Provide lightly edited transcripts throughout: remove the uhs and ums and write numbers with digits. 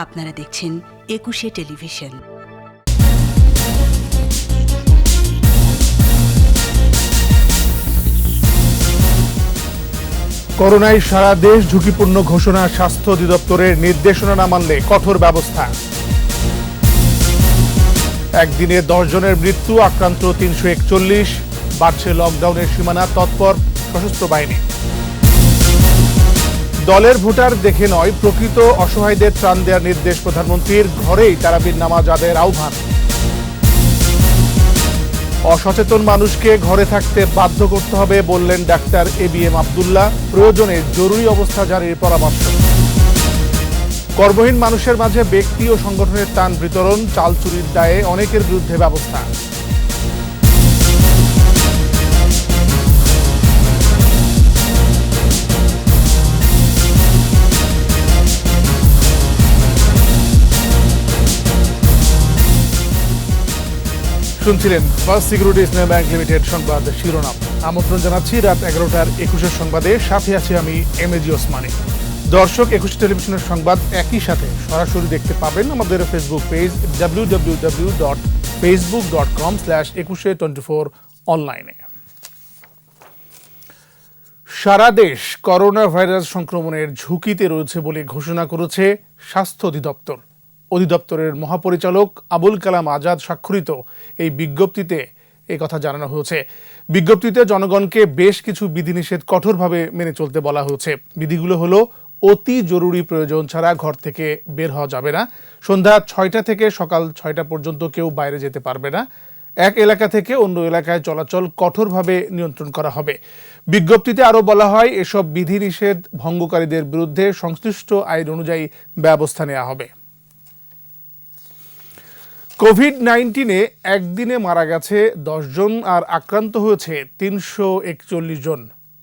আপনারা দেখছেন একুশে টেলিভিশন। করোনায় সারা দেশ ঝুঁকিপূর্ণ ঘোষণা, স্বাস্থ্য অধিদপ্তরের নির্দেশনা না মানলে কঠোর ব্যবস্থা। একদিনে 10 জনের মৃত্যু, আক্রান্ত 341, বাড়ছে লকডাউনের সীমানা, তৎপর সশস্ত্র বাহিনী। দলের ভোটার দেখে নয়, প্রকৃত অসহায়দের ত্রাণ দেওয়ার নির্দেশ প্রধানমন্ত্রীর, ঘরেই তারাবির নামাজ আদায়ের আহ্বান। অসচেতন মানুষকে ঘরে থাকতে বাধ্য করতে হবে বললেন ডাক্তার ABM আব্দুল্লাহ, প্রয়োজনে জরুরি অবস্থা জারির পরামর্শ। কর্মহীন মানুষের মাঝে ব্যক্তি ও সংগঠনের ত্রাণ বিতরণ, চাল চুরির দায়ে অনেকের বিরুদ্ধে ব্যবস্থা। শুনছিলেন ফার্স্ট সিকিউরিটি ইসলামী ব্যাংক লিমিটেড সংবাদ শিরোনাম। আমন্ত্রণ জানাচ্ছি রাত 11টার 21 সংবাদে, সাথে আছি আমি MAG ওসমানী। দর্শক, 21 টেলিভিশনের সংবাদ একই সাথে সরাসরি দেখতে পাবেন আমাদের ফেসবুক পেজ www.facebook.com/2124 অনলাইনে। সারা দেশ করোনা ভাইরাস সংক্রমণের ঝুঁকিতে রয়েছে বলে ঘোষণা করেছে স্বাস্থ্য অধিদপ্তর। অধিদপ্তরের মহাপরিচালক আবুল কালাম আজাদ স্বাক্ষরিত এই বিজ্ঞপ্তিতে কথা জানানো হয়েছে। বিজ্ঞপ্তিতে জনগণকে বেশ কিছু বিধিনিষেধ কঠোরভাবে মেনে চলতে বলা হয়েছে। বিধিগুলো হলো: অতি জরুরি প্রয়োজন ছাড়া ঘর থেকে বের হওয়া যাবে না, সন্ধ্যা 6টা থেকে সকাল 6টা পর্যন্ত কেউ বাইরে যেতে পারবে না, এক এলাকা থেকে অন্য এলাকায় চলাচল কঠোরভাবে নিয়ন্ত্রণ করা হবে। বিজ্ঞপ্তিতে আরও বলা হয়, এসব বিধিনিষেধ ভঙ্গকারীদের বিরুদ্ধে সংশ্লিষ্ট আইন অনুযায়ী ব্যবস্থা নেওয়া হবে। কোভিড-19-এ একদিনে মারা গেছে 10 জন আর আক্রান্ত হয়েছে 341 জন।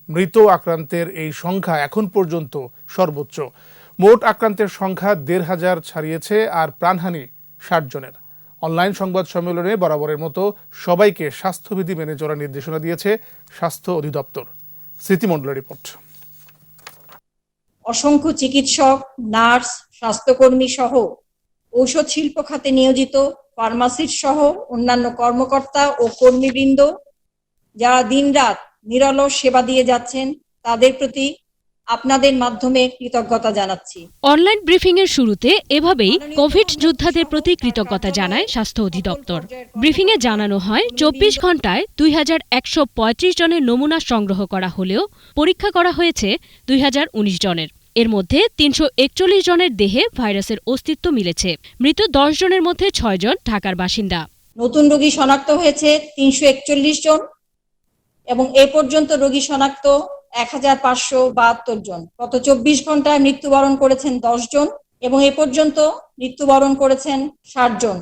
মৃত আক্রান্তের এই সংখ্যা এখন পর্যন্ত সর্বোচ্চ। মোট আক্রান্তের সংখ্যা 1,500 ছাড়িয়েছে আর প্রাণহানি 60 জনের। অনলাইন সংবাদ সম্মেলনে বরাবরের মতো সবাইকে স্বাস্থ্যবিধি মেনে চলার নির্দেশনা দিয়েছে স্বাস্থ্য অধিদপ্তর। স্মৃতিমণ্ডলের রিপোর্ট। অসংখ্য চিকিৎসক, নার্স, স্বাস্থ্যকর্মী সহ ঔষধ শিল্প খাতে নিয়োজিত ফার্মাসিস্ট সহ অন্যান্য কর্মকর্তা ও কর্মীবৃন্দ যারা দিনরাত নিরলস সেবা দিয়ে যাচ্ছেন, তাদের প্রতি আপনাদের মাধ্যমে কৃতজ্ঞতা জানাচ্ছি। অনলাইন ব্রিফিং এর শুরুতে এভাবেই কোভিড যোদ্ধাদের প্রতি কৃতজ্ঞতা জানায় স্বাস্থ্য অধিদপ্তর। ব্রিফিং এ জানানো হয়, 24 ঘন্টায় 2135 জনের নমুনা সংগ্রহ করা হলেও পরীক্ষা করা হয়েছে 2019 জনের। এর মধ্যে 341 জনের দেহে ভাইরাসের অস্তিত্ব মিলেছে। মৃত 10 জনের মধ্যে 6 জন ঢাকার বাসিন্দা। নতুন রোগী শনাক্ত হয়েছে 341 জন এবং এ পর্যন্ত রোগী শনাক্ত 1572 জন। গত 24 ঘন্টায় মৃত্যুবরণ করেছেন 10 জন এবং এ পর্যন্ত মৃত্যুবরণ করেছেন 60 জন।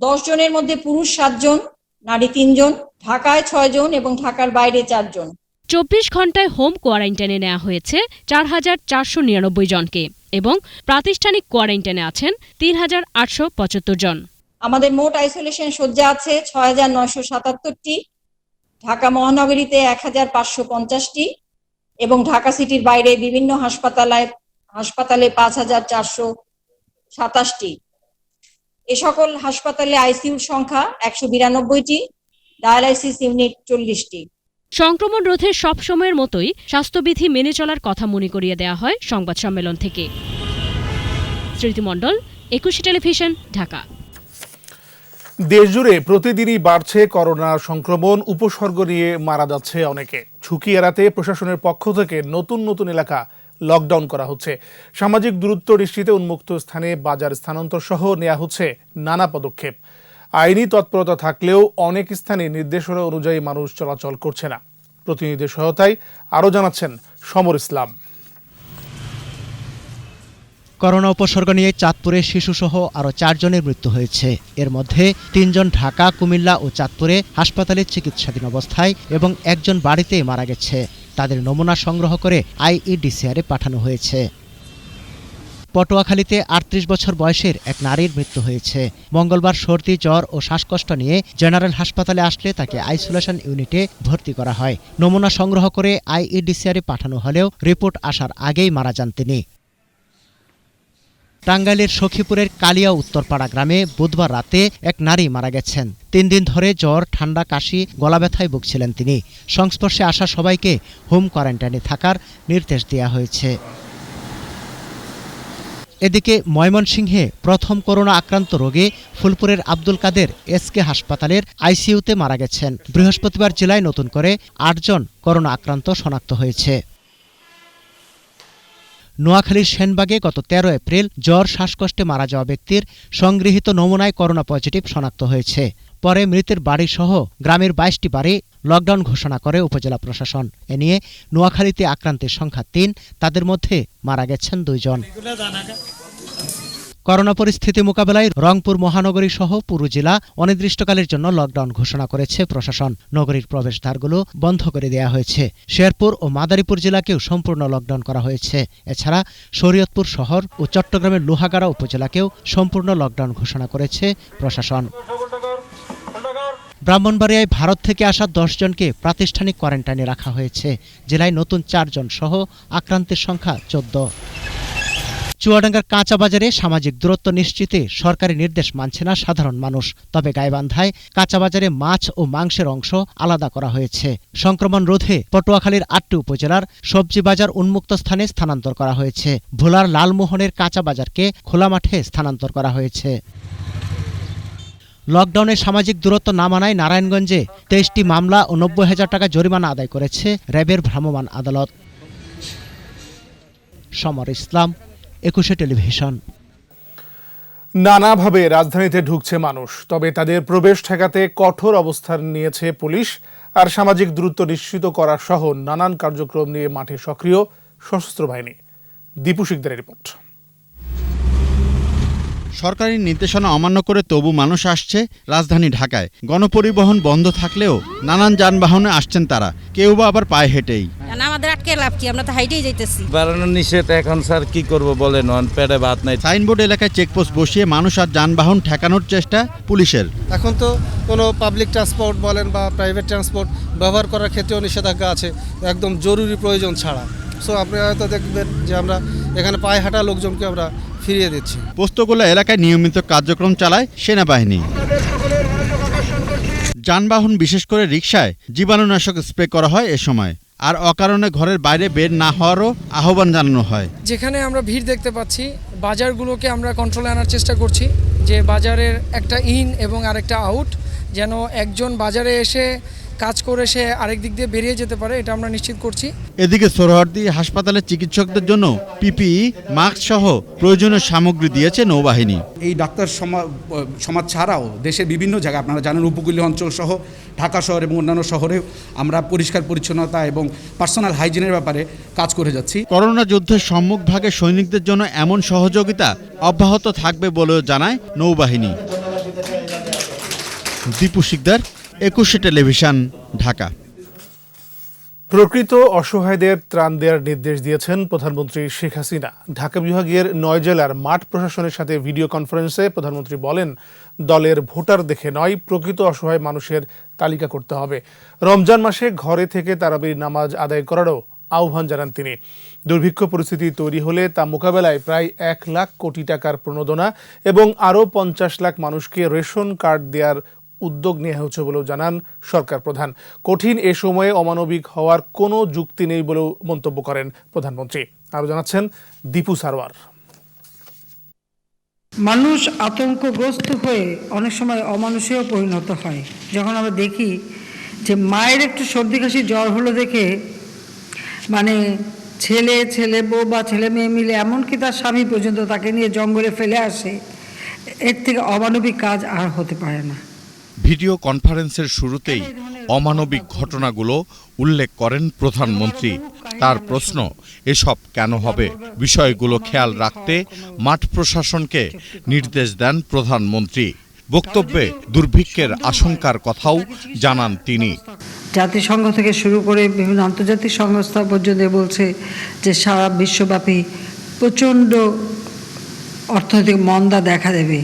10 জনের মধ্যে পুরুষ 7 জন, নারী 3 জন, ঢাকায় 6 জন এবং ঢাকার বাইরে 4 জন। 24 ঘন্টায় হোম কোয়ারেন্টাইনে নেওয়া হয়েছে 4,499 জনকে এবং প্রাতিষ্ঠানিক কোয়ারেন্টাইনে আছেন 3,875 জন। আমাদের মোট আইসোলেশন শয্যা আছে 6,977টি, ঢাকা মহানগরীতে 1,550টি এবং ঢাকা সিটির বাইরে বিভিন্ন হাসপাতালে 5,427টি। এ সকল হাসপাতালে আইসিইউর সংখ্যা 192টি, ডায়ালাইসিস ইউনিট 40টি। সংক্রমণ রোধে সব সময়ের মতোই স্বাস্থ্যবিধি মেনে চলার কথা মনে করিয়ে দেওয়া হয় সংবাদ সম্মেলন থেকে। স্মৃতিমণ্ডল, 21 টেলিভিশন, ঢাকা। দেশজুড়ে প্রতিদিনই বাড়ছে করোনা সংক্রমণ, উপসর্গ নিয়ে মারা যাচ্ছে অনেকে। ঝুঁকি এড়াতে প্রশাসনের পক্ষ থেকে নতুন নতুন এলাকা লকডাউন করা হচ্ছে। সামাজিক দূরত্ব নিশ্চিতে উন্মুক্ত স্থানে বাজার স্থানান্তর সহ নেওয়া হচ্ছে নানা পদক্ষেপ। আইনি তৎপরতা থাকলেও অনেক স্থানে নির্দেশনা অনুযায়ী মানুষ চলাচল করছে না। প্রতিনিধিদের সহায়তায় আরও জানাচ্ছেন সমর ইসলাম। করোনা উপসর্গ নিয়ে চাঁদপুরে শিশুসহ আরও 4 জনের মৃত্যু হয়েছে। এর মধ্যে 3 জন ঢাকা, কুমিল্লা ও চাঁদপুরে হাসপাতালে চিকিৎসাধীন অবস্থায় এবং 1 জন বাড়িতেই মারা গেছে। তাদের নমুনা সংগ্রহ করে IEDCR-এ পাঠানো হয়েছে। পটুয়াখালীতে 38 বছর বয়সের এক নারীর মৃত্যু হয়েছে। মঙ্গলবার সর্দি, জ্বর ও শ্বাসকষ্ট নিয়ে জেনারেল হাসপাতালে আসলে তাকে আইসোলেশন ইউনিটে ভর্তি করা হয়। নমুনা সংগ্রহ করে IEDCR-এ পাঠানো হলেও রিপোর্ট আসার আগেই মারা যান তিনি। টাঙ্গাইলের সখীপুরের কালিয়া উত্তরপাড়া গ্রামে বুধবার রাতে এক নারী মারা গেছেন। 3 দিন ধরে জ্বর, ঠান্ডা, কাশি, গলা ব্যথায় ভুগছিলেন তিনি। সংস্পর্শে আসা সবাইকে হোম কোয়ারেন্টাইনে থাকার নির্দেশ দেওয়া হয়েছে। এদিকে ময়মনসিংহে প্রথম করোনা আক্রান্ত রোগী ফুলপুরের আব্দুল কাদের এসকে হাসপাতালের আইসিইউতে মারা গেছেন। বৃহস্পতিবার জেলায় নতুন করে 8 জন করোনা আক্রান্ত শনাক্ত হয়েছে। নোয়াখালীর সেনবাগে গত 13 এপ্রিল জ্বর, শ্বাসকষ্টে মারা যাওয়া ব্যক্তির সংগৃহীত নমুনায় করোনা পজিটিভ শনাক্ত হয়েছে। পরে মৃতের বাড়িসহ গ্রামের 22টি বাড়ি লকডাউন ঘোষণা করে উপজেলা প্রশাসন। এ নিয়ে নোয়াখালীতে আক্রান্তের সংখ্যা 3, তাদের মধ্যে মারা গেছেন 2 জন। করোনা পরিস্থিতি মোকাবেলায় রংপুর মহানগরী সহ পুরো জেলা অনির্দিষ্টকালের জন্য লকডাউন ঘোষণা করেছে প্রশাসন। নগরীর প্রবেশদ্বারগুলো বন্ধ করে দেওয়া হয়েছে। শেরপুর ও মাদারীপুর জেলাকেও সম্পূর্ণ লকডাউন করা হয়েছে। এছাড়া শরীয়তপুর শহর ও চট্টগ্রামের লোহাগাড়া উপজেলাকেও সম্পূর্ণ লকডাউন ঘোষণা করেছে প্রশাসন। ব্রাহ্মণবাড়িয়ায় ভারত থেকে আসা 10 জনকে প্রাতিষ্ঠানিক কোয়ারেন্টাইনে রাখা হয়েছে। জেলায় নতুন 4 জন সহ আক্রান্তের সংখ্যা 14। চুয়াডাঙ্গার কাঁচা বাজারে সামাজিক দূরত্ব নিশ্চিতে সরকারি নির্দেশ মানছে না সাধারণ মানুষ। তবে গাইবান্ধায় কাঁচা বাজারে মাছ ও মাংসের অংশ আলাদা করা হয়েছে। সংক্রমণ রোধে পটুয়াখালীর 8টি উপজেলার সবজি বাজার উন্মুক্ত স্থানে স্থানান্তর করা হয়েছে। ভোলার লালমোহনের কাঁচা বাজারকে খোলা মাঠে স্থানান্তর করা হয়েছে। লকডাউনে সামাজিক দূরত্ব না মানায় নারায়ণগঞ্জে 23টি মামলা ও 90,000 টাকা জরিমানা আদায় করেছে র্যাবের ভ্রাম্যমাণ আদালত। সমর ইসলাম, 21 টেলিভিশন। নানাভাবে রাজধানীতে ঢুকছে মানুষ, তবে তাদের প্রবেশ ঠেকাতে কঠোর অবস্থান নিয়েছে পুলিশ। আর সামাজিক দূরত্ব নিশ্চিত করা সহ নানান কার্যক্রম নিয়ে মাঠে সক্রিয় সশস্ত্র বাহিনী। দীপু শিকদারের রিপোর্ট। সরকারি নির্দেশনা অমান্য করে তবু মানুষ আসছে রাজধানী ঢাকায়। গণপরিবহন বন্ধ থাকলেও নানান যানবাহনে আসছেন তারা, কেউ বা আবার পায়ে হেঁটেই। আমাদের আটকে লাভ কি, আমরা তো হাইটেই যাইতেছি। বাড়ানোর নিষেধ, এখন স্যার কি করব বলেন, পেটে ভাত নাই। সাইনবোর্ড এলাকায় চেকপোস্ট বসিয়ে মানুষ আর যানবাহন ঠেকানোর চেষ্টা পুলিশের। এখন তো কোনো পাবলিক ট্রান্সপোর্ট বলেন বা প্রাইভেট ট্রান্সপোর্ট ব্যবহার করার ক্ষেত্রেও নিষেধাজ্ঞা আছে, একদম জরুরি প্রয়োজন ছাড়া। সো আপনি হয়তো দেখবেন যে আমরা এখানে পায়ে হাঁটা লোকজনকে আমরা ফিরিয়ে দিচ্ছি। পোস্তগোলা এলাকায় নিয়মিত কার্যক্রম চালায় সেনাবাহিনী। যানবাহন বিশেষ করে রিকশায় জীবাণুনাশক স্প্রে করা হয় এ সময়। আর অকারণে ঘরের বাইরে বের না হওয়ারও আহ্বান জানানো হয়। যেখানে আমরা ভিড় দেখতে পাচ্ছি, বাজারগুলোকে আমরা কন্ট্রোলে আনার চেষ্টা করছি, যে বাজারের একটা ইন এবং আরেকটা আউট, যেন একজন বাজারে এসে কাজ করে সে আরেক দিক দিয়ে বেরিয়ে যেতে পারে, এটা আমরা নিশ্চিত করছি। এদিকে সোহরাওয়ার্দী হাসপাতালের চিকিৎসকদের জন্য পিপিই, মাস্ক সহ প্রয়োজনীয় সামগ্রী দিয়েছে নৌবাহিনী। এই ডাক্তার সমাজ ছাড়াও দেশের বিভিন্ন জায়গায়, আপনারা জানেন উপকূলীয় অঞ্চল সহ ঢাকা শহর এবং অন্যান্য শহরে আমরা পরিষ্কার পরিচ্ছন্নতা এবং পার্সোনাল হাইজিনের ব্যাপারে কাজ করে যাচ্ছি। করোনা যুদ্ধের সম্মুখভাগে সৈনিকদের জন্য এমন সহযোগিতা অব্যাহত থাকবে বলেও জানায় নৌবাহিনী। দীপু শিকদার, 21 টেলিভিশন, ঢাকা। প্রকৃত অসহায়দের ত্রাণ দেওয়ার নির্দেশ দিয়েছেন প্রধানমন্ত্রী শেখ হাসিনা। ঢাকা বিভাগের 9 জেলার মাঠ প্রশাসনের সাথে ভিডিও কনফারেন্সে প্রধানমন্ত্রী বলেন, দলের ভোটার দেখে নয়, প্রকৃত অসহায় মানুষের তালিকা করতে হবে। রমজান মাসে ঘরে থেকে তারাবির নামাজ আদায় করারও আহ্বান জানান তিনি। দুর্ভিক্ষ পরিস্থিতি তৈরি হলে তা মোকাবেলায় প্রায় 1 লাখ কোটি টাকার প্রণোদনা এবং আরও 50 লাখ মানুষকে রেশন কার্ড দেওয়ার উদ্যোগ নেওয়া হচ্ছে বলেও জানান সরকার প্রধান। কঠিন এ সময়ে অমানবিক হওয়ার কোনো যুক্তি নেই বলেও মন্তব্য করেন প্রধানমন্ত্রী। আরও জানাচ্ছেন দীপু সারওয়ার। মানুষ আতঙ্কগ্রস্ত হয়ে অনেক সময় অমানুষেও পরিণত হয়। যখন আমরা দেখি যে মায়ের একটু সর্দি কাশি জ্বর হলো দেখে মানে ছেলে বউ বা ছেলে মেয়ে মিলে এমনকি তার স্বামী পর্যন্ত তাকে নিয়ে জঙ্গলে ফেলে আসে, এর থেকে অমানবিক কাজ আর হতে পারে না। ভিডিও কনফারেন্সের শুরুতেই অমানবিক ঘটনাগুলো উল্লেখ করেন প্রধানমন্ত্রী। তার প্রশ্ন, এসব কেন হবে? বিষয়গুলো খেয়াল রাখতে মাঠ প্রশাসনকে নির্দেশ দেন প্রধানমন্ত্রী। বক্তব্যে দুর্ভিক্ষের আশঙ্কার কথাও জানান তিনি। জাতিসংঘ থেকে শুরু করে বিভিন্ন আন্তর্জাতিক সংস্থা পর্যন্ত বলছে যে সারা বিশ্বব্যাপী প্রচণ্ড অর্থনৈতিক মন্দা দেখা দেবে,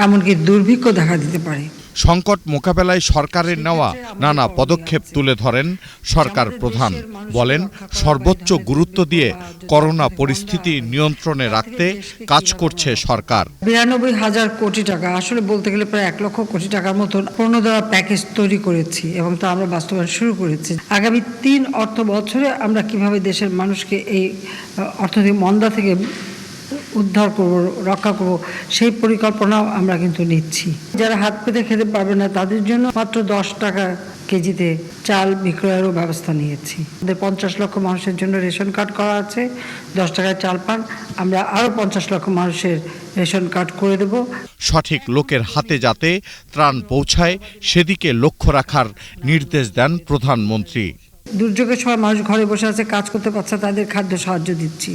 এমনকি দুর্ভিক্ষ দেখা দিতে পারে। সংকট মোকাবেলায় সরকারের নেওয়া নানা পদক্ষেপ তুলে ধরেন সরকার প্রধান। বলেন, সর্বোচ্চ গুরুত্ব দিয়ে করোনা পরিস্থিতি নিয়ন্ত্রণে রাখতে কাজ করছে সরকার। 92,000 কোটি টাকা, আসলে বলতে গেলে প্রায় 1 লক্ষ কোটি টাকার মতন পূর্ণদয়া প্যাকেজ তৈরি করেছি এবং তা আমরা বাস্তবায়ন শুরু করেছি। আগামী 3 অর্থ বছরে আমরা কিভাবে দেশের মানুষকে এই অর্থনৈতিক মন্দা থেকে উদ্ধার করব, রক্ষা করব, সেই পরিকল্পনাও আমরা কিন্তু নিচ্ছি। যারা হাত পেতে খেতে পারবে না তাদের জন্য মাত্র 10 টাকা কেজিতে চাল বিক্রয়েরও ব্যবস্থা নিয়েছি। আমাদের 50 লক্ষ মানুষের জন্য রেশন কার্ড করা আছে, 10 টাকায় চাল পান। আমরা আরও 50 লক্ষ মানুষের রেশন কার্ড করে দেব। সঠিক লোকের হাতে যাতে ত্রাণ পৌঁছায় সেদিকে লক্ষ্য রাখার নির্দেশ দেন প্রধানমন্ত্রী। দুর্যোগের সময় মানুষ ঘরে বসে আছে, কাজ করতে পারছে, তাদের খাদ্য সাহায্য দিচ্ছি,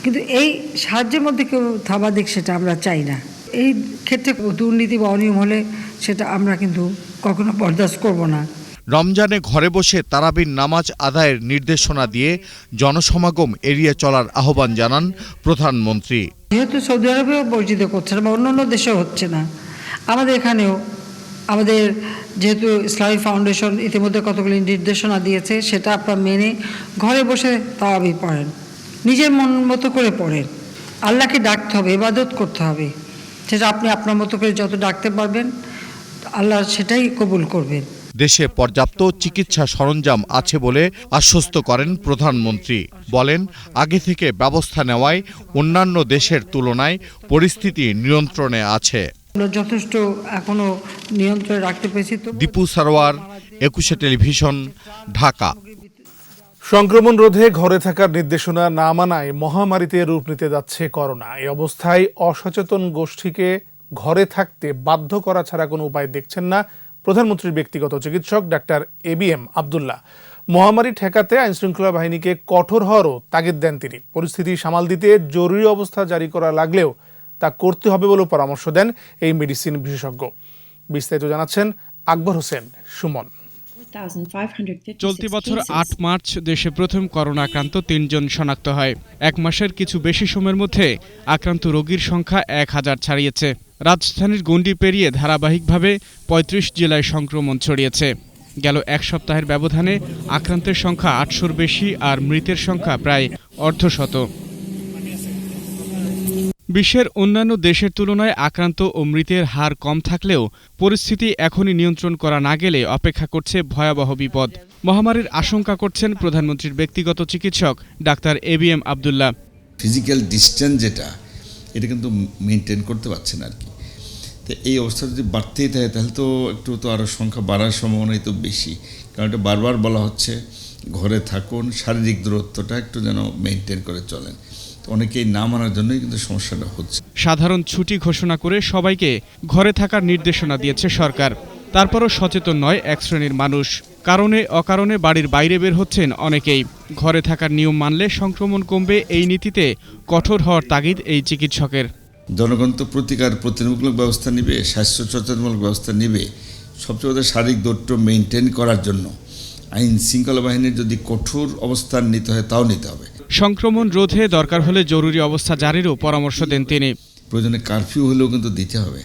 কিন্তু এই সাহায্যের মধ্যে কেউ থাবা দিক সেটা আমরা চাই না। এই ক্ষেত্রে দুর্নীতি বা অনিয়ম হলে সেটা আমরা কিন্তু কখনো বরদাস্ত করব না। রমজানে ঘরে বসে তারাবির নামাজ আদায়ের নির্দেশনা দিয়ে জনসমাগম এড়িয়ে চলার আহ্বান জানান প্রধানমন্ত্রী। যেহেতু সৌদি আরবেও মসজিদে করছে না বা অন্যান্য দেশেও হচ্ছে না, আমাদের এখানেও আমাদের যেহেতু ইসলামিক ফাউন্ডেশন ইতিমধ্যে কতগুলি নির্দেশনা দিয়েছে, সেটা আপনারা মেনে ঘরে বসে তারাবি পড়েন, নিজের মন মতো করে পড়েন। আল্লাহকে ডাকতে হবে, ইবাদত করতে হবে, সেটা আপনি আপনার মতো করে যত ডাকতে পারবেন আল্লাহ সেটাই কবুল করবেন। দেশে পর্যাপ্ত চিকিৎসা সরঞ্জাম আছে বলে আশ্বস্ত করেন প্রধানমন্ত্রী। বলেন, আগে থেকে ব্যবস্থা নেওয়ায় অন্যান্য দেশের তুলনায় পরিস্থিতি নিয়ন্ত্রণে আছে। যথেষ্ট এখনো নিয়ন্ত্রণে রাখতে পেরেছি। দীপু সারোয়ার, একুশে টেলিভিশন, ঢাকা। সংক্রমণ রোধে ঘরে থাকার নির্দেশনা না মানায় মহামারীতে রূপ নিতে যাচ্ছে করোনা। এই অবস্থায় অসচেতন গোষ্ঠীকে ঘরে থাকতে বাধ্য করা ছাড়া কোনো উপায় দেখছেন না প্রধানমন্ত্রীর ব্যক্তিগত চিকিৎসক ডাক্তার ABM আব্দুল্লাহ। মহামারী ঠেকাতে আইনশৃঙ্খলা বাহিনীকে কঠোর হওয়ারও তাগিদ দেন তিনি। পরিস্থিতি সামাল দিতে জরুরি অবস্থা জারি করা লাগলেও তা করতে হবে বলেও পরামর্শ দেন এই মেডিসিন বিশেষজ্ঞ। বিস্তারিত জানাচ্ছেন আকবর হোসেন সুমন। চলতি বছর 8 মার্চ দেশে প্রথম করোনা আক্রান্ত 3 জন শনাক্ত হয়। 1 মাসের কিছু বেশি সময়ের মধ্যে আক্রান্ত রোগীর সংখ্যা 1000 ছাড়িয়েছে। রাজধানীর গণ্ডি পেরিয়ে ধারাবাহিকভাবে 35 জেলায় সংক্রমণ ছড়িয়েছে। গেল 1 সপ্তাহের ব্যবধানে আক্রান্তের সংখ্যা 800-র বেশি আর মৃতের সংখ্যা প্রায় অর্ধশত। বিশ্বের অন্যান্য দেশের তুলনায় আক্রান্ত ও মৃতের হার কম থাকলেও পরিস্থিতি এখনই নিয়ন্ত্রণ করা না গেলে অপেক্ষা করছে ভয়াবহ বিপদ। মহামারীর আশঙ্কা করছেন প্রধানমন্ত্রীর ব্যক্তিগত চিকিৎসক doctor ABM Abdullah. Physical distance যেটা, এটা কিন্তু মেনটেন করতে পারছে না আর কি। তো এই অবস্থা যদি বাড়তেই থাকে তাহলে তো একটু তো আরও সংখ্যা বাড়ার সম্ভাবনাই তো বেশি, কারণ এটা বারবার বলা হচ্ছে ঘরে থাকুন, শারীরিক দূরত্বটা একটু যেন মেনটেন করে চলেন। অনেকেই না মানার জন্যই কিন্তু সমস্যাটা হচ্ছে। সাধারণ ছুটি ঘোষণা করে সবাইকে ঘরে থাকার নির্দেশনা দিয়েছে সরকার। তারপরও সচেতন নয় এক শ্রেণীর মানুষ। কারণে অকারণে বাড়ির বাইরে বের হচ্ছেন অনেকেই। ঘরে থাকার নিয়ম মানলে সংক্রমণ কমবে, এই নীতিতে কঠোর হওয়ার তাগিদ এই চিকিৎসকের। জনগণ তো প্রতিরোধমূলক ব্যবস্থা নেবে, স্বাস্থ্য সচেতনমূলক ব্যবস্থা নেবে। সবচেয়ে বড় শারীরিক দূরত্ব মেনটেন করার জন্য আইন শৃঙ্খলা বাহিনীর যদি কঠোর অবস্থান নিতে হয় তাও নিতে হবে। সংক্রমণ রোধে দরকার হলে জরুরি অবস্থা জারিরও পরামর্শ দেন তিনি। প্রয়োজনে কারফিউ হলেও কিন্তু দিতে হবে।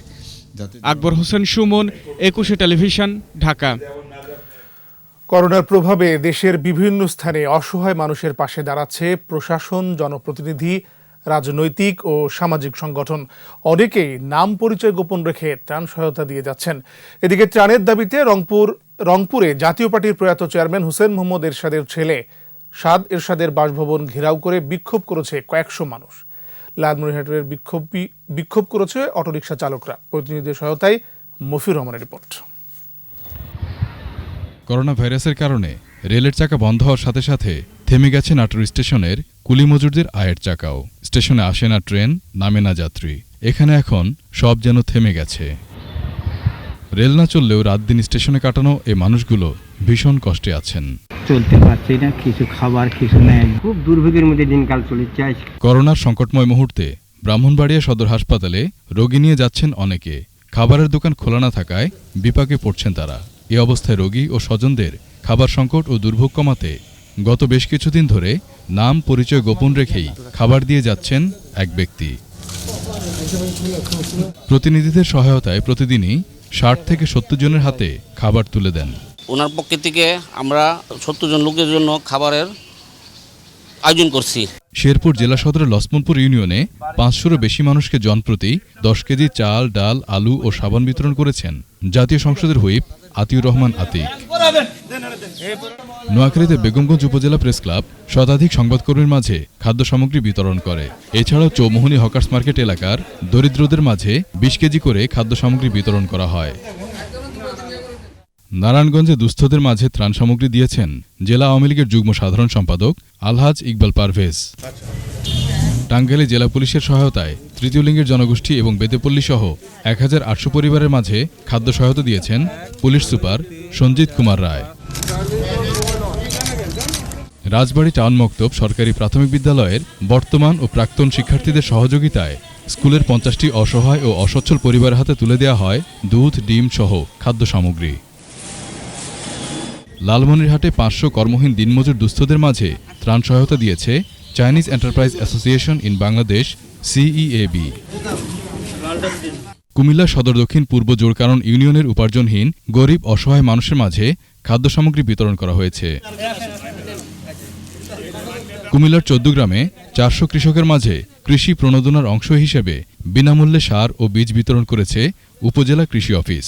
আকবর হোসেন সুমন, একুশে টেলিভিশন, ঢাকা। করোনার প্রভাবে দেশের বিভিন্ন স্থানে অসহায় মানুষের পাশে দাঁড়াচ্ছে প্রশাসন, জনপ্রতিনিধি, রাজনৈতিক ও সামাজিক সংগঠন। অনেকেই নাম পরিচয় গোপন রেখে ত্রাণ সহায়তা দিয়ে যাচ্ছেন। এদিকে ত্রাণের দাবিতে রংপুরে জাতীয় পার্টির প্রয়াত চেয়ারম্যান হোসেন মোহাম্মদ এরশাদের ছেলে সাদ এরশাদের বাসভবন ঘেরাও করে বিক্ষোভ করেছে কয়েকশো মানুষ। লালমনিরহাটের বিক্ষোভ করেছে অটোরিকশা চালকরা। প্রতিনিধিদের সহায়তায় মফির রহমানের রিপোর্ট। করোনা ভাইরাসের কারণে রেলের চাকা বন্ধ হওয়ার সাথে সাথে থেমে গেছে নাটোর স্টেশনের কুলি মজুরদের আয়ের চাকাও। স্টেশনে আসে না ট্রেন, নামে না যাত্রী। এখানে এখন সব যেন থেমে গেছে। রেল না চললেও রাত দিন স্টেশনে কাটানো এই মানুষগুলো ভীষণ কষ্টে আছেন। চলতে পারছি না, কিছু খাবার কিছু নেই, খুব দুর্ভোগের মধ্যে দিনকাল চলে যায়। করোনার সংকটময় মুহূর্তে ব্রাহ্মণবাড়িয়া সদর হাসপাতালে রোগী নিয়ে যাচ্ছেন অনেকে। খাবারের দোকান খোলা না থাকায় বিপাকে পড়ছেন তারা। এ অবস্থায় রোগী ও স্বজনদের খাবার সংকট ও দুর্ভোগ কমাতে গত বেশ কিছুদিন ধরে নাম পরিচয় গোপন রেখেই খাবার দিয়ে যাচ্ছেন এক ব্যক্তি। প্রতিনিধিদের সহায়তায় প্রতিদিনই 60 থেকে 70 জনের হাতে খাবার তুলে দেন। ওনার পক্ষ থেকে আমরা 70 জন লোকের জন্য খাবারের আয়োজন করছি। শেরপুর জেলা সদরের লছমনপুর ইউনিয়নে 500-ও বেশি মানুষকে জনপ্রতি 10 কেজি চাল, ডাল, আলু ও সাবান বিতরণ করেছেন জাতীয় সংসদের হুইপ আতিউর রহমান আতিক। নোয়াখালীতে বেগমগঞ্জ উপজেলা প্রেস ক্লাব শতাধিক সংবাদকর্মীর মাঝে খাদ্য সামগ্রী বিতরণ করে। এছাড়াও চৌমুহনী হকার্স মার্কেট এলাকার দরিদ্রদের মাঝে 20 কেজি করে খাদ্য সামগ্রী বিতরণ করা হয়। নারায়ণগঞ্জে দুস্থদের মাঝে ত্রাণ সামগ্রী দিয়েছেন জেলা আওয়ামী লীগের যুগ্ম সাধারণ সম্পাদক আলহাজ ইকবাল পারভেজ। টাঙ্গাইলে জেলা পুলিশের সহায়তায় তৃতীয় লিঙ্গের জনগোষ্ঠী এবং বেতেপল্লী সহ 1800 পরিবারের মাঝে খাদ্য সহায়তা দিয়েছেন পুলিশ সুপার সঞ্জিত কুমার রায়। রাজবাড়ী টাউন মক্তব সরকারি প্রাথমিক বিদ্যালয়ের বর্তমান ও প্রাক্তন শিক্ষার্থীদের সহযোগিতায় স্কুলের 50টি অসহায় ও অসচ্ছল পরিবারের হাতে তুলে দেওয়া হয় দুধ, ডিম সহ খাদ্য সামগ্রী। লালমনিরহাটে 500 কর্মহীন দিনমজুর দুস্থদের মাঝে ত্রাণ সহায়তা দিয়েছে Chinese enterprise association in Bangladesh CEAB। Comilla সদর দক্ষিণ পূর্ব জোড়কারণ ইউনিয়নের উপার্জনহীন গরিব অসহায় মানুষের মাঝে খাদ্য সামগ্রী বিতরণ করা হয়েছে। কুমিল্লার 14 গ্রামে 400 কৃষকের মাঝে কৃষি প্রণোদনার অংশ হিসেবে বিনামূল্যে সার ও বীজ বিতরণ করেছে উপজেলা কৃষি অফিস।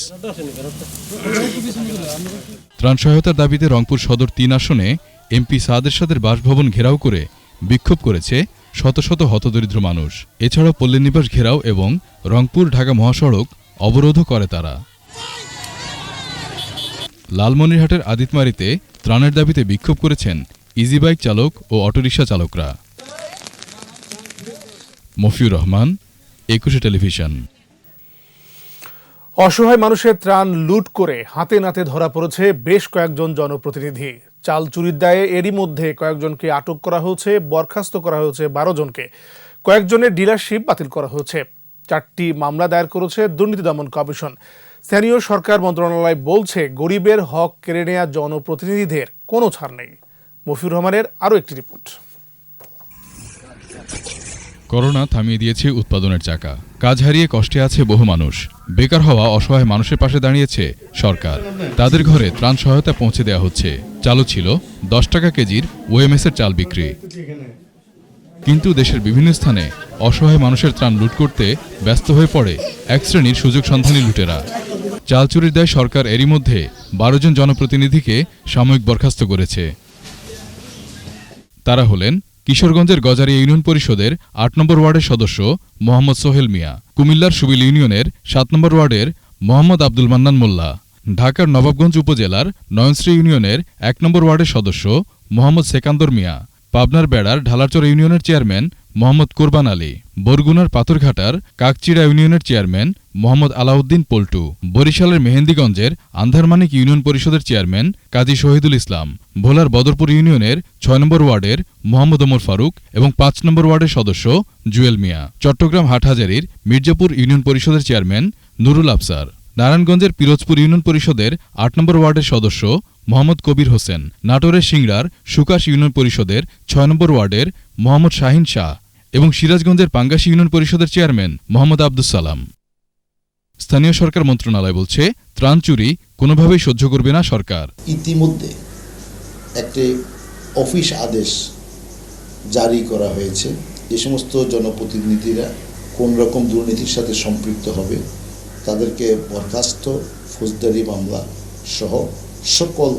ত্রাণ সহায়তার দাবিতে রংপুর সদর 3 আসনে এমপি সাদ এরশাদের বাসভবন ঘেরাও করে বিক্ষোভ করেছে শত শত হতদরিদ্র মানুষ। এছাড়াও পল্লীনিবাস ঘেরাও এবং রংপুর ঢাকা মহাসড়ক অবরোধও করে তারা। লালমনিরহাটের আদিতমারিতে ত্রাণের দাবিতে বিক্ষোভ করেছেন ইজি বাইক চালক ও অটোরিকশা চালকরা। মফিউর রহমান, 21 টেলিভিশন। অসহায় মানুষের ত্রাণ লুট করে হাতে নাতে ধরা পড়েছে বেশ কয়েকজন জনপ্রতিনিধি। চাল চুরির দায়ে এরই মধ্যে কয়েকজনকে আটক করা হয়েছে, বরখাস্ত করা হয়েছে 12 জনকে। কয়েকজনের ডিলারশিপ বাতিল করা হয়েছে। 4টি মামলা দায়ের করেছে দুর্নীতি দমন কমিশন। স্থানীয় সরকার মন্ত্রণালয় বলছে গরিবের হক কেড়ে নেওয়া জনপ্রতিনিধিদের কোনো ছাড় নেই। মফিউর রহমানের আরও একটি রিপোর্ট। করোনা থামিয়ে দিয়েছে উৎপাদনের চাকা। কাজ হারিয়ে কষ্টে আছে বহু মানুষ। বেকার হওয়া অসহায় মানুষের পাশে দাঁড়িয়েছে সরকার। তাদের ঘরে ত্রাণ সহায়তা পৌঁছে দেওয়া হচ্ছে। চালু ছিল 10 টাকা কেজির ওএমএস-এর চাল বিক্রি। কিন্তু দেশের বিভিন্ন স্থানে অসহায় মানুষের ত্রাণ লুট করতে ব্যস্ত হয়ে পড়ে এক শ্রেণীর সুযোগ সন্ধানী লুটেরা। চাল চুরির দায়ে সরকার এরই মধ্যে 12 জন জনপ্রতিনিধিকে সাময়িক বরখাস্ত করেছে। তারা হলেন কিশোরগঞ্জের গজারিয়া ইউনিয়ন পরিষদের 8 নম্বর ওয়ার্ডের সদস্য মোহাম্মদ সোহেল মিয়া, কুমিল্লার সুবিল ইউনিয়নের 7 নম্বর ওয়ার্ডের মোহাম্মদ আব্দুল মান্নান মোল্লা, ঢাকার নবাবগঞ্জ উপজেলার নয়নশ্রী ইউনিয়নের 1 নম্বর ওয়ার্ডের সদস্য মোহাম্মদ সেকান্দর মিয়া, পাবনার বেড়ার ঢালারচর ইউনিয়নের চেয়ারম্যান মোহাম্মদ কোরবান আলী, বরগুনার পাথরঘাটার কাকচিড়া ইউনিয়নের চেয়ারম্যান মোহাম্মদ আলাউদ্দিন পল্টু, বরিশালের মেহেন্দিগঞ্জের আন্ধারমানিক ইউনিয়ন পরিষদের চেয়ারম্যান কাজী শহীদুল ইসলাম, ভোলার বদরপুর ইউনিয়নের 6 নম্বর ওয়ার্ডের মোহাম্মদ ওমর ফারুক এবং 5 নম্বর ওয়ার্ডের সদস্য জুয়েল মিয়া, চট্টগ্রাম হাটহাজারীর মির্জাপুর ইউনিয়ন পরিষদের চেয়ারম্যান নুরুল আফসার, নারায়ণগঞ্জের পিরোজপুর ইউনিয়ন পরিষদের 8 নম্বর ওয়ার্ডের সদস্য মোহাম্মদ কবির হোসেন, নাটোরের সিংড়ার সুকাশ ইউনিয়ন পরিষদের 6 নম্বর ওয়ার্ডের মোহাম্মদ শাহিন শাহ এবং সিরাজগঞ্জের পাঙ্গাসী ইউনিয়ন পরিষদের চেয়ারম্যান মোহাম্মদ আব্দুস সালাম। স্থানীয় সরকার মন্ত্রণালয় বলছে ত্রাণ চুরি কোনোভাবেই সহ্য করবে না সরকার। ইতিমধ্যে একটি অফিস আদেশ জারি করা হয়েছে। যে সমস্ত জনপ্রতিনিধিরা কোন রকম দুর্নীতির সাথে সম্পৃক্ত হবে তাদেরকে বরখাস্ত, ফৌজদারি মামলা সহ সকল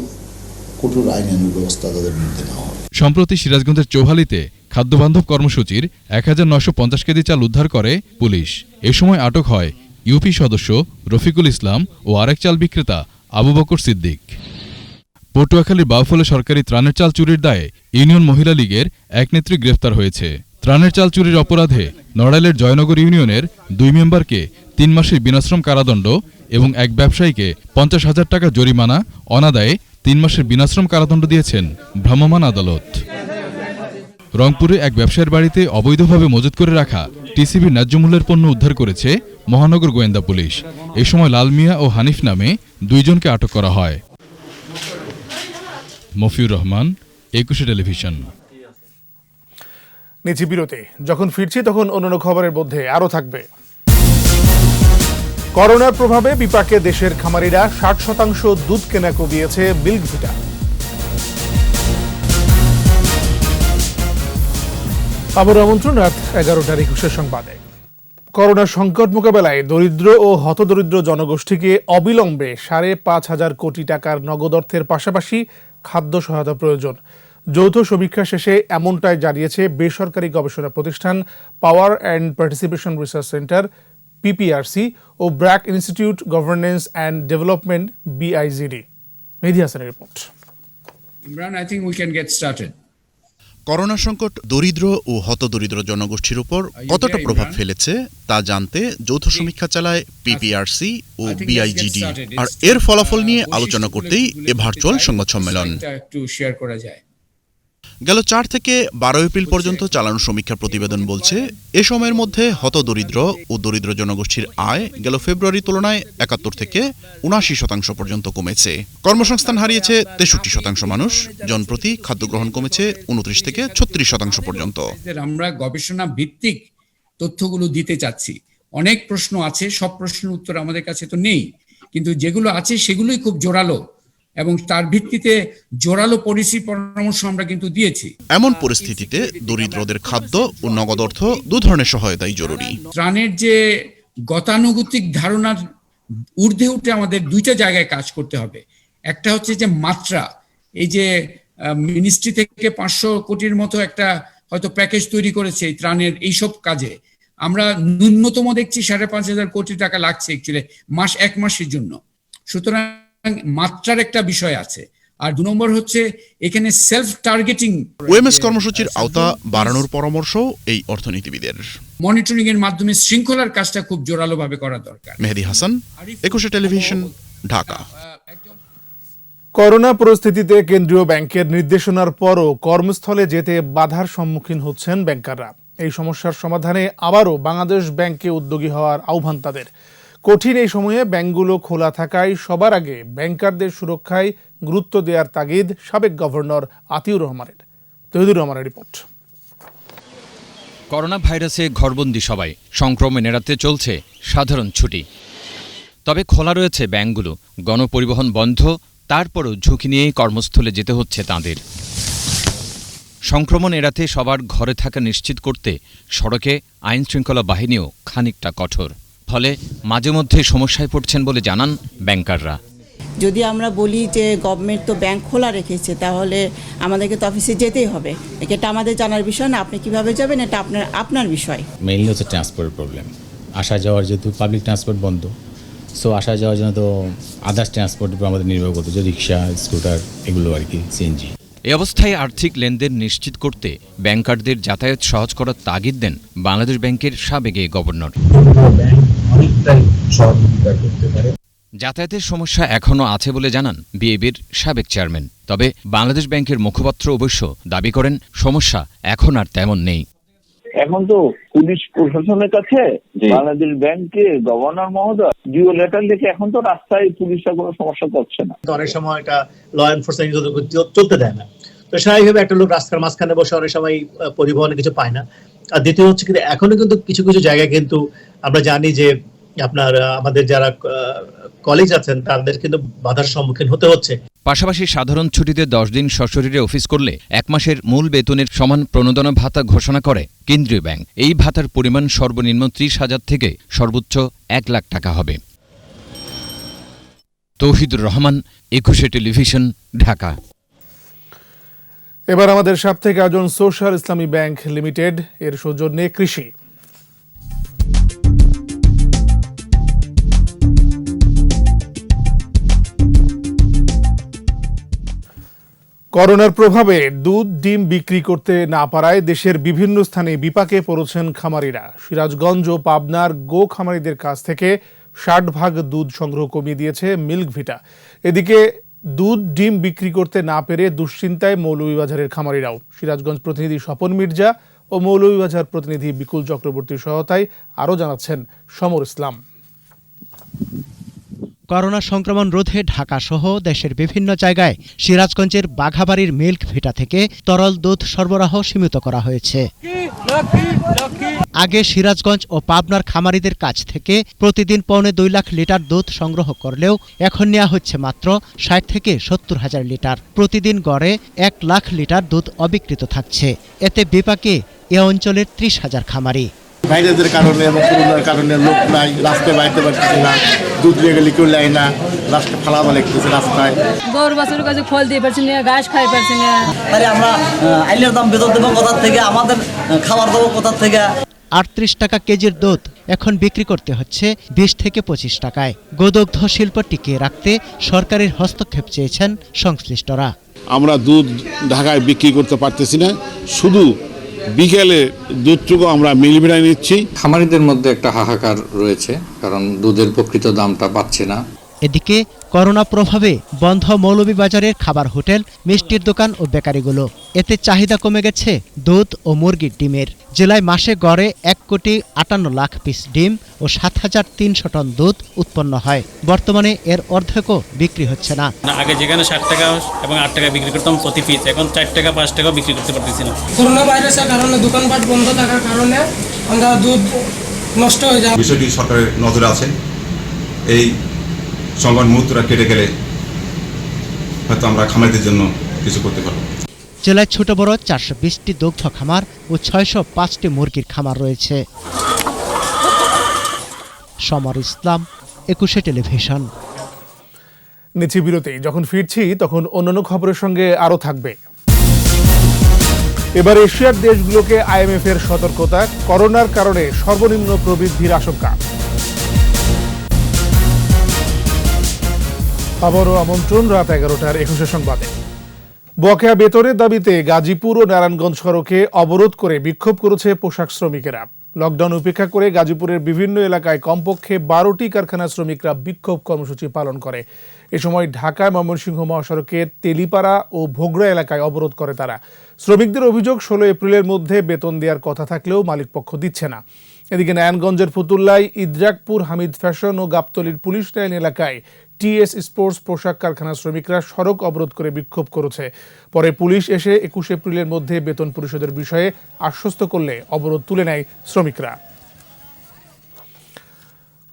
কঠোর আইনানুগ ব্যবস্থা তাদের বিরুদ্ধে নেওয়া হবে। সম্প্রতি সিরাজগঞ্জের চৌহালিতে খাদ্যবান্ধব কর্মসূচির 1950 কেজি চাল উদ্ধার করে পুলিশ। এ সময় আটক হয় ইউপি সদস্য রফিকুল ইসলাম ও আরেক চাল বিক্রেতা আবু বকর সিদ্দিক। পটুয়াখালীর বাউফলে সরকারি ত্রাণের চাল চুরির দায়ে ইউনিয়ন মহিলা লীগের এক নেত্রী গ্রেফতার হয়েছে। ত্রাণের চাল চুরির অপরাধে নড়াইলের জয়নগর ইউনিয়নের 2 মেম্বারকে 3 মাসের বিনাশ্রম কারাদণ্ড এবং এক ব্যবসায়ীকে 50,000 টাকা জরিমানা অনাদায়ে 3 মাসের বিনাশ্রম কারাদণ্ড দিয়েছেন ভ্রাম্যমাণ আদালত। রংপুরে এক ব্যবসায়ীর বাড়িতে অবৈধভাবে মজুত করে রাখা টিসিবির ন্যায্য মূল্যের পণ্য উদ্ধার করেছে মহানগর গোয়েন্দা পুলিশ। এ সময় লাল মিয়া ও হানিফ নামে 2 জনকে আটক করা হয়। মফিউর রহমান, 21 টেলিভিশন। নিচে বিরতি, যখন ফিরছি তখন অন্যান্য খবরের মধ্যে আরও থাকবে। করোনার প্রভাবে বিপাকে দেশের খামারিরা 60% দুধ কেনা কমিয়েছে মিল্ক ভিটা। আবার আমন্ত্রণ রাত 11টার 21 সংবাদে। করোনা সংকট মোকাবেলায় দরিদ্র ও হতদরিদ্র জনগোষ্ঠীকে অবিলম্বে 5,500 কোটি টাকার নগদ অর্থের পাশাপাশি খাদ্য সহায়তা প্রয়োজন। যৌথ সমীক্ষা শেষে এমনটাই জানিয়েছে বেসরকারি গবেষণা প্রতিষ্ঠান power and participation research centre PPRC ও BRAC institute governance and development BIGD. Mehedi হাসানের রিপোর্ট। Imran, I think we can get started. করোনা সংকট দরিদ্র ও হতদরিদ্র জনগোষ্ঠীর উপর কতটা প্রভাব ফেলেছে তা জানতে যৌথ সমীক্ষা চালায় পিপিআরসি ও বিআইজিডি, আর এর ফলাফল নিয়ে আলোচনা করতেই এ ভার্চুয়াল সংবাদ সম্মেলন। গেল 4 থেকে 12 এপ্রিল পর্যন্ত চালানো সমীক্ষা প্রতিবেদন বলছে এ সময়ের মধ্যে হতদরিদ্র ও দরিদ্র জনগোষ্ঠীর আয় গেল ফেব্রুয়ারি তুলনায় 71 থেকে 79% পর্যন্ত কমেছে। কর্মসংস্থান হারিয়েছে 63% মানুষ, জনপ্রতি খাদ্য গ্রহণ কমেছে 29 থেকে 36% পর্যন্ত। আমরা গবেষণা ভিত্তিক তথ্যগুলো দিতে চাচ্ছি। অনেক প্রশ্ন আছে, সব প্রশ্নের উত্তর আমাদের কাছে তো নেই, কিন্তু যেগুলো আছে সেগুলোই খুব জোরালো এবং তার ভিত্তিতে জোরালো পলিসি পরামর্শ আমরা কিন্তু দিয়েছি। এমন পরিস্থিতিতে দরিদ্রদের খাদ্য ও নগদ অর্থ দু ধরনের সহায়তাই জরুরি। ত্রাণের যে গতানুগতিক ধারণার ঊর্ধ্বে উঠে আমাদের দুইটা জায়গায় কাজ করতে হবে। একটা হচ্ছে যে মাত্রা, এই যে মিনিস্ট্রি থেকে 500 কোটির মতো একটা হয়তো প্যাকেজ তৈরি করেছে এই ত্রাণের এইসব কাজে, আমরা ন্যূনতম দেখছি 5,500 কোটি টাকা লাগছে অ্যাকচুয়ালি এক মাসের জন্য। সুতরাং মাত্রার একটা বিষয় আছে। আর 2 নম্বর হচ্ছে এখানে সেলফ টার্গেটিং ওএমএস কর্মসূচির আওতা বাড়ানোর পরামর্শ এই অর্থনীতিবিদের। মনিটরিং এর মাধ্যমে শৃঙ্খলার কাজটা খুব জোরালোভাবে করা দরকার। মেহেদী হাসান, 21 টেলিভিশন, ঢাকা। করোনা পরিস্থিতিতে কেন্দ্রীয় ব্যাংকের নির্দেশনার পরও কর্মস্থলে যেতে বাধার সম্মুখীন হচ্ছেন ব্যাংকাররা। এই সমস্যার সমাধানে আবারও বাংলাদেশ ব্যাংকে উদ্যোগী হওয়ার আহ্বান তাদের। কঠিন এই সময়ে ব্যাংকগুলো খোলা থাকায় সবার আগে ব্যাংকারদের সুরক্ষায় গুরুত্ব দেওয়ার তাগিদ সাবেক গভর্নর আতিউর রহমানের। তহিদুর রহমানের রিপোর্ট। করোনা ভাইরাসে ঘরবন্দি সবাই, সংক্রমণ এড়াতে চলছে সাধারণ ছুটি। তবে খোলা রয়েছে ব্যাংকগুলো, গণপরিবহন বন্ধ, তারপরও ঝুঁকি নিয়েই কর্মস্থলে যেতে হচ্ছে তাঁদের। সংক্রমণ এড়াতে সবার ঘরে থাকা নিশ্চিত করতে সড়কে আইন শৃঙ্খলা বাহিনীও খানিকটা কঠোর। ফলে মাঝে মধ্যে সমস্যায় পড়ছেন বলে জানান ব্যাংকাররা। যদি আমরা বলি যে গভর্নমেন্ট তো ব্যাংক খোলা রেখেছে, তাহলে আমাদেরকে তো অফিসে যেতেই হবে। এটা আমাদের জানার বিষয় না, আপনি কিভাবে যাবেন এটা আপনার বিষয়। মেইনলি হচ্ছে ট্রান্সপোর্টের প্রবলেম। আসা যাওয়ার যেহেতু পাবলিক ট্রান্সপোর্ট বন্ধ, সো আসা যাওয়ার জন্য তো আদার্স ট্রান্সপোর্টের উপর আমাদের নির্ভর করতে, যে রিক্সা, স্কুটার, এগুলো আর কি, সিএনজি। এই অবস্থায় আর্থিক লেনদেন নিশ্চিত করতে ব্যাংকারদের যাতায়াত সহজ করার তাগিদ দেন বাংলাদেশ ব্যাংকের সাবেক গভর্নর। যাতায়াতের সমস্যা এখনও আছে বলে জানান বিএবির সাবেক চেয়ারম্যান। তবে বাংলাদেশ ব্যাংকের মুখপাত্র অবশ্য দাবি করেন সমস্যা এখন আর তেমন নেই। এখন তো পুলিশ প্রশাসনের কাছে বাংলাদেশ ব্যাংকে গভর্নর মহোদয় জিও লেটার লিখে এখন তো রাস্তায় পুলিশরা কোনো সমস্যা করছে না। অনেক সময় এটা ল এনফোর্সমেন্ট চলতে দেয় না, তো স্বাভাবিকভাবে একটা লোক রাস্তার মাঝখানে বসে অনেক সময় পরিবহনে কিছু পায় না। আর দ্বিতীয় হচ্ছে কিন্তু এখনো কিন্তু কিছু কিছু জায়গায় কিন্তু আমরা জানি যে আপনার আমাদের যারা কলিগ আছেন তাদের কিন্তু বাধার সম্মুখীন হতে হচ্ছে। পাশাপাশি সাধারণ ছুটিতে 10 দিন সশরীরে অফিস করলে 1 মাসের মূল বেতনের সমান প্রণোদনা ভাতা ঘোষণা করে কেন্দ্রীয় ব্যাংক। এই ভাতার পরিমাণ সর্বনিম্ন 30,000 থেকে সর্বোচ্চ 1 লাখ টাকা হবে। তৌহিদুর রহমান, 21 টেলিভিশন, ঢাকা। এবার আমাদের সাপ্তাহিক আয়োজন সোশ্যাল ইসলামী ব্যাংক লিমিটেড এর সৌজন্যে কৃষি। করোনার প্রভাবে দুধ ডিম বিক্রি করতে না পারায় দেশের বিভিন্ন স্থানে বিপাকে পড়েছেন খামারিরা। সিরাজগঞ্জ ও পাবনার গো খামারিদের কাছ থেকে 60% দুধ সংগ্রহ কমিয়ে দিয়েছে মিল্ক ভিটা। এদিকে দুধ ডিম বিক্রি করতে না পেরে দুশ্চিন্তায় মৌলভীবাজারের খামারিরাও। সিরাজগঞ্জ প্রতিনিধি স্বপন মির্জা ও মৌলভীবাজার প্রতিনিধি বিকুল চক্রবর্তীর সহায়তায় আরও জানাচ্ছেন সমর ইসলাম। করোনা সংক্রমণ রোধে ঢাকাসহ দেশের বিভিন্ন জায়গায় সিরাজগঞ্জের বাঘাবাড়ির মিল্ক ভিটা থেকে তরল দুধ সরবরাহ সীমিত করা হয়েছে। আগে সিরাজগঞ্জ ও পাবনার খামারিদের কাছ থেকে প্রতিদিন 2.25 লাখ লিটার দুধ সংগ্রহ করলেও এখন নেওয়া হচ্ছে মাত্র 60 থেকে 70 হাজার লিটার। প্রতিদিন গড়ে 1 লাখ লিটার দুধ অবিকৃত থাকছে। এতে বিপাকে এ অঞ্চলের 30,000 খামারি। ভাইরাসের কারণে এবং করোনার কারণে লোক নাই, রাস্তায় বাইতে পারতেছে না, দুধ নিয়ে গেলে কেউ নেয় না, রাস্তায় ফালাবা লাগতেছে রাস্তায়। গরু বাছুরের কাছে ফল দিয়ে পারছি না, ঘাস খাই পারছি না। তাহলে আমরা আইলের দাম বেতন দেবো কোথার থেকে, আমাদের খাবার দেবো কোথার থেকে। 38 টাকা কেজির দুধ এখন বিক্রি করতে হচ্ছে 20 থেকে 25 টাকায়। গোদগ্ধ শিল্প টিকিয়ে রাখতে সরকারের হস্তক্ষেপ চেয়েছেন সংশ্লিষ্টরা। আমরা দুধ ঢাকায় বিক্রি করতে পারতেছি না, শুধু বিকেলে দুধটুকু আমরা মিলভিটায় নিচ্ছি। খামারিদের মধ্যে একটা হাহাকার রয়েছে, কারণ দুধের প্রকৃত দামটা পাচ্ছে না। এদিকে করোনা প্রভাবে বন্ধ মৌলভীবাজারের খাবার হোটেল, মিষ্টির দোকান ও বেকারিগুলো। এতে চাহিদা কমে গেছে দুধ ও মুরগির ডিমের। জেলায় মাসে গড়ে 1,58 লাখ পিস ডিম ও 7,300 টন দুধ উৎপন্ন হয়। বর্তমানে এর অর্ধেকও বিক্রি হচ্ছে না। আগে যেখানে 60 টাকা এবং 8 টাকা বিক্রি করতাম প্রতি পিস, এখন 4 টাকা 5 টাকা বিক্রি করতে পারতেছি না। করোনা ভাইরাসের কারণে দোকানপাট বন্ধ থাকার কারণে আমরা দুধ নষ্ট হয়ে যায়। বিষয়টি সরকারের নজরে আছে। এই সংকট মুহূর্তটা কেটে গেলে হয়তো আমরা খামারিদের জন্য কিছু করতে পারব। জেলায় ছোট বড় 420টি দুগ্ধ খামার ও 605টি মুরগির খামার রয়েছে। সমর ইসলাম, 21 টেলিভিশন। নিচে বিরতি, যখন ফিরছি তখন অন্যান্য খবরের সঙ্গে আরও থাকবে। এবার এশিয়ার দেশগুলোকে IMF এর সতর্কতা, করোনার কারণে সর্বনিম্ন প্রবৃদ্ধির আশঙ্কা। আবারও আমন্ত্রণ রাত 11টার 21 সংবাদে। বকেয়া বেতনের দাবিতে গাজীপুর ও নারায়ণগঞ্জ সড়কে অবরোধ করে বিক্ষোভ করেছে পোশাক শ্রমিকেরা। লকডাউন উপেক্ষা করে গাজীপুরের বিভিন্ন এলাকায় কমপক্ষে 12টি কারখানা শ্রমিকরা বিক্ষোভ কর্মসূচি পালন করে। এ সময় ঢাকা ময়মনসিংহ মহাসড়কের তেলিপাড়া ও ভোগড়া এলাকায় অবরোধ করে তারা। শ্রমিকদের অভিযোগ 16 এপ্রিলের মধ্যে বেতন দেওয়ার কথা থাকলেও মালিকপক্ষ দিচ্ছে না। এদিকে নারায়ণগঞ্জের ফতুল্লায় ইদ্রাকপুর, হামিদ ফ্যাশন ও গাবতলীর পুলিশ লাইন এলাকায় TS স্পোর্টস পোশাক কারখানার শ্রমিকরা সড়ক অবরোধ করে বিক্ষোভ করেছে। পরে পুলিশ এসে 21 এপ্রিলের মধ্যে বেতন পরিশোধের বিষয়ে আশ্বস্ত করলে অবরোধ তুলে নেয় শ্রমিকরা।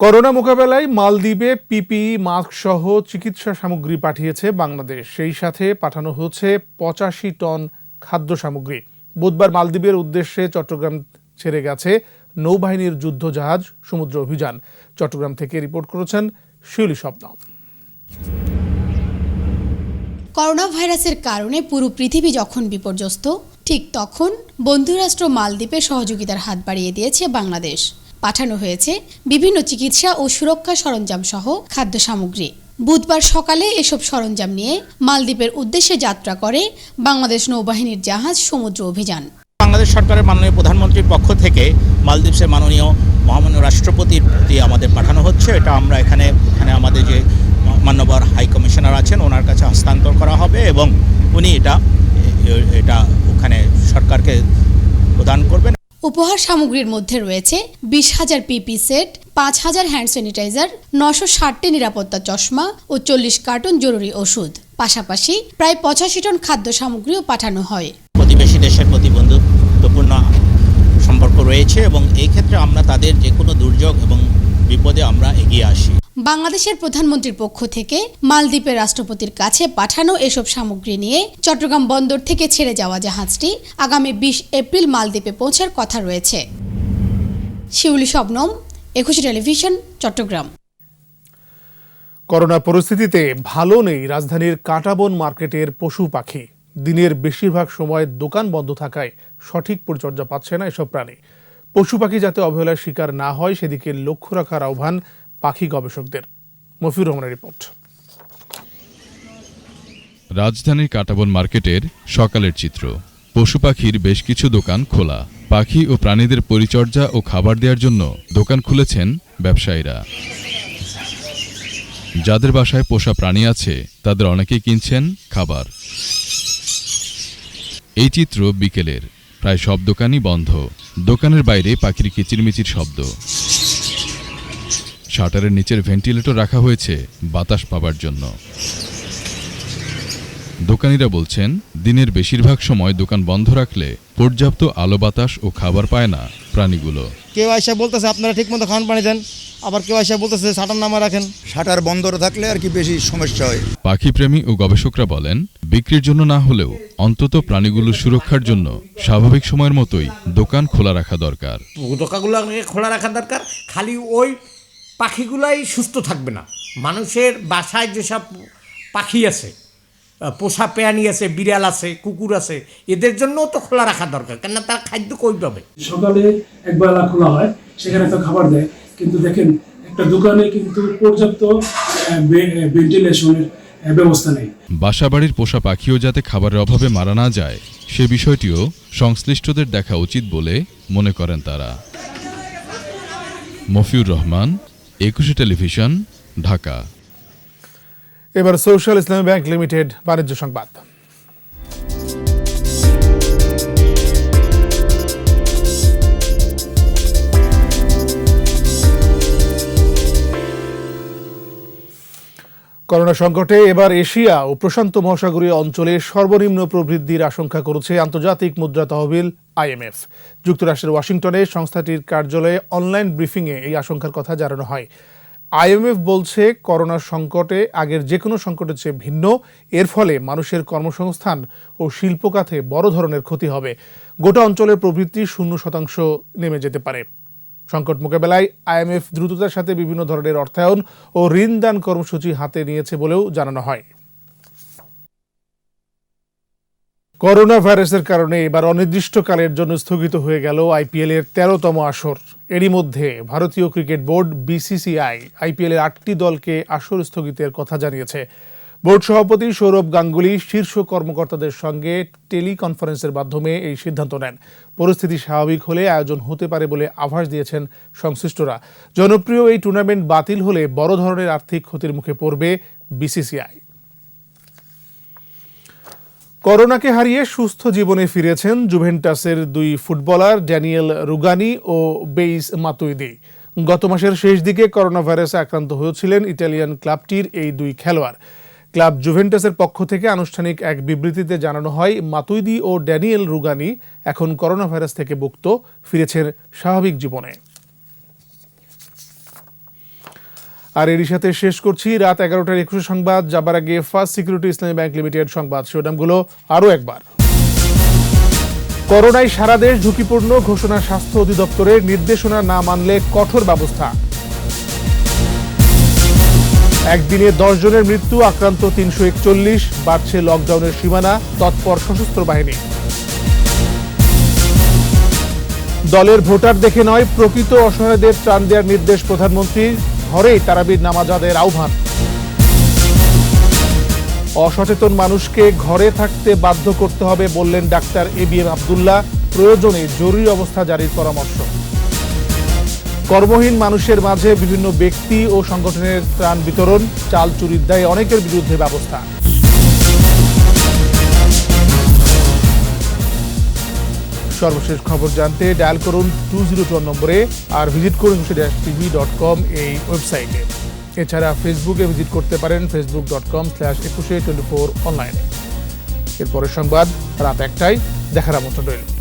করোনা মোকাবেলায় মালদ্বীপে PPE, মাস্ক সহ চিকিৎসা সামগ্রী পাঠিয়েছে বাংলাদেশ। সেই সাথে পাঠানো হচ্ছে 85 টন খাদ্য সামগ্রী। বুধবার মালদ্বীপের উদ্দেশ্যে চট্টগ্রাম ছেড়ে গেছে নৌবাহিনীর যুদ্ধ জাহাজ সমুদ্র অভিযান। চট্টগ্রাম থেকে রিপোর্ট করেছেন শিউলি স্বপ্ন। করোনা ভাইরাসের কারণে পুরো পৃথিবী যখন বিপর্যস্ত, ঠিক তখন বন্ধুরাষ্ট্র মালদ্বীপে সহযোগিতার হাত বাড়িয়ে দিয়েছে বাংলাদেশ। পাঠানো হয়েছে বিভিন্ন চিকিৎসা ও সুরক্ষা সরঞ্জাম সহ খাদ্য সামগ্রী। বুধবার সকালে এসব সরঞ্জাম নিয়ে মালদ্বীপের উদ্দেশ্যে যাত্রা করে বাংলাদেশ নৌবাহিনীর জাহাজ সমুদ্র অভিযান। বাংলাদেশ সরকারের মাননীয় প্রধানমন্ত্রীর পক্ষ থেকে মালদ্বীপের মাননীয় মহামান্য রাষ্ট্রপতির প্রতি আমাদের পাঠানো হচ্ছে। এটা আমরা এখানে আমাদের যে মান্যবর হাই কমিশনার আছেন ওনার কাছে হস্তান্তর করা হবে এবং উনি এটা ওখানে সরকারকে প্রদান করবেন। উপহার সামগ্রীর মধ্যে রয়েছে 20,000 PP সেট, 5,000 হ্যান্ড স্যানিটাইজার, 960টি নিরাপত্তা চশমা ও 40 কার্টন জরুরি ওষুধ। পাশাপাশি প্রায় 85 টন খাদ্য সামগ্রীও পাঠানো হয়। প্রতিবেশী দেশের প্রতি বন্ধুত্বপূর্ণ সম্পর্ক রয়েছে এবং এই ক্ষেত্রে আমরা তাদের যে কোনো দুর্যোগ এবং বিপদে আমরা এগিয়ে আসি। বাংলাদেশের প্রধানমন্ত্রীর পক্ষ থেকে মালদ্বীপের রাষ্ট্রপতির কাছে পাঠানো এসব সামগ্রী নিয়ে চট্টগ্রাম বন্দর থেকে ছেড়ে যাওয়া জাহাজটি আগামী 20 এপ্রিল মালদ্বীপে পৌঁছার কথা রয়েছে। শিউলি শবনম, 21 টেলিভিশন, চট্টগ্রাম। করোনা পরিস্থিতিতে ভালো নেই রাজধানীর কাঁটাবন মার্কেটের পশু পাখি। দিনের বেশিরভাগ সময় দোকান বন্ধ থাকায় সঠিক পরিচর্যা পাচ্ছে না এসব প্রাণী। পশু পাখি যাতে অবহেলার শিকার না হয় সেদিকে লক্ষ্য রাখার আহ্বান পাখি গবেষকদের। মফিউর রহমানের রিপোর্ট। রাজধানীর কাঁটাবন মার্কেটের সকালের চিত্র। পশু পাখির বেশ কিছু দোকান খোলা। পাখি ও প্রাণীদের পরিচর্যা ও খাবার দেওয়ার জন্য দোকান খুলেছেন ব্যবসায়ীরা। যাদের বাসায় পোষা প্রাণী আছে তাদের অনেকেই কিনছেন খাবার। এই চিত্র বিকেলের। প্রায় সব দোকানই বন্ধ। দোকানের বাইরে পাখির কিচিরমিচির শব্দ। শাটারের নিচের ভেন্টিলেটর রাখা হয়েছে বাতাস পাবার জন্য। দোকানিরা বলছেন, দিনের বেশিরভাগ সময় দোকান বন্ধ রাখলে পর্যাপ্ত আলো বাতাস ও খাবার পায় না প্রাণীগুলো। কেউ আইসা বলতেছে আপনারা ঠিকমতো খাওয়ান পানি দেন, আবার কেউ আইসা বলতেছে শাটার নামা রাখেন। শাটার বন্ধ থাকলে আর কি বেশি সমস্যা হয়। পাখিপ্রেমী ও গবেষকরা বলেন, বিক্রির জন্য না হলেও অন্তত প্রাণীগুলোর সুরক্ষার জন্য স্বাভাবিক সময়ের মতোই দোকান খোলা রাখা দরকার। দোকানগুলোকে খোলা রাখা দরকার, খালি ওই পাখিগুলাই সুস্থ থাকবে না। মানুষের বাসায় যেসব পাখি আছে, পোষা প্রাণী আছে, বিড়াল আছে, কুকুর আছে, এদের জন্যও তো খোলা রাখা দরকার, কেননা তার খাদ্য কই পাবে। সকালে একবেলা খোলা হয়, সেখানে তো খাবার দেয়, কিন্তু দেখেন একটা দোকানে কিন্তু পর্যাপ্ত ভেন্টিলেশনের ব্যবস্থা নেই। বাসাবাড়ির পোষা পাখিও যাতে খাবারের অভাবে মারা না যায় সে বিষয়টিও সংশ্লিষ্টদের দেখা উচিত বলে মনে করেন তারা। মফিউর রহমান, 21 টেলিভিশন, ঢাকা। এবার সোশ্যাল ইসলামী ব্যাংক লিমিটেড বাণিজ্য সংবাদ। করোনা সংকটে এবার এশিয়া ও প্রশান্ত মহাসাগরীয় অঞ্চলে সর্বনিম্ন প্রবৃদ্ধির আশঙ্কা করেছে আন্তর্জাতিক মুদ্রা তহবিল IMF। যুক্তরাষ্ট্রের ওয়াশিংটনে সংস্থাটির কার্যালয়ে অনলাইন ব্রিফিংয়ে এই আশঙ্কার কথা জানানো হয়। IMF বলছে, করোনার সংকটে আগের যে কোনো সংকটের চেয়ে ভিন্ন। এর ফলে মানুষের কর্মসংস্থান ও শিল্প খাতে বড় ধরনের ক্ষতি হবে। গোটা অঞ্চলের প্রবৃদ্ধি 0% নেমে যেতে পারে। সংকট মোকাবেলায় IMF দ্রুততার সাথে বিভিন্ন ধরনের অর্থায়ন ও ঋণ দান কর্মসূচি হাতে নিয়েছে বলেও জানানো হয়। করোনা ভাইরাসের কারণে এবার অনির্দিষ্টকালের জন্য স্থগিত হয়ে গেল IPL এর 13তম আসর। এরই মধ্যে ভারতীয় ক্রিকেট বোর্ড BCCI IPL এর 8টি দলকে আসর স্থগিতের কথা জানিয়েছে। বোর্ড সভাপতি সৌরভ গাঙ্গুলি শীর্ষ কর্মকর্তাদের সঙ্গে টেলিকনফারেন্সের মাধ্যমে এই সিদ্ধান্ত নেন। পরিস্থিতি স্বাভাবিক হলে আয়োজন হতে পারে বলে আভাস দিয়েছেন সংশ্লিষ্টরা। জনপ্রিয় এই টুর্নামেন্ট বাতিল হলে বড় ধরনের আর্থিক ক্ষতির মুখে পড়বে BCCI। করোনাকে হারিয়ে সুস্থ জীবনে ফিরেছেন জুভেন্টাসের দুই ফুটবলার ড্যানিয়েল রুগানি ও বেইস মাতুইদি। গত মাসের শেষ দিকে করোনা ভাইরাসে আক্রান্ত হয়েছিলেন ইতালিয়ান ক্লাবটির এই দুই খেলোয়াড়। ক্লাব জুভেন্টাসের পক্ষ থেকে আনুষ্ঠানিক এক বিবৃতিতে জানানো হয়, মাতুইদি ও ড্যানিয়েল রুগানি এখন করোনা ভাইরাস থেকে মুক্ত, ফিরেছেন স্বাভাবিক জীবনে। আর এরই সাথে শেষ করছি রাত 11টার 21 সংবাদ। যাবার আগে ফার্স্ট সিকিউরিটি ইসলামী ব্যাংক লিমিটেড সংবাদ শিরোনামগুলো আরও একবার। করোনায় সারা দেশ ঝুঁকিপূর্ণ, ঘোষণা স্বাস্থ্য অধিদপ্তরের, নির্দেশনা না মানলে কঠোর ব্যবস্থা। একদিনে 10 জনের মৃত্যু, আক্রান্ত 341, বাড়ছে লকডাউনের সীমানা, তৎপর সশস্ত্র বাহিনী। দলের ভোটার দেখে নয়, প্রকৃত অসহায়দের ত্রাণ দেওয়ার নির্দেশ প্রধানমন্ত্রীর, ঘরেই তারাবির নামাজ আদায়ের আহ্বান। অসচেতন মানুষকে ঘরে থাকতে বাধ্য করতে হবে বললেন ডাক্তার ABM আব্দুল্লাহ, প্রয়োজনে জরুরি অবস্থা জারির পরামর্শ। কর্মহীন মানুষের মাঝে বিভিন্ন ব্যক্তি ও সংগঠনের ত্রাণ বিতরণ, চাল চুরির দায়ে অনেকের বিরুদ্ধে ব্যবস্থা। সর্বশেষ খবর জানতে ডায়াল করুন 202 নম্বরে, আর ভিজিট করুন tv.com এই ওয়েবসাইটে। এছাড়া ফেসবুকে ভিজিট করতে পারেন facebook.com/2124 অনলাইনে। এরপরের সংবাদ রাত 1টায় দেখার আমন্ত্রণ রইল।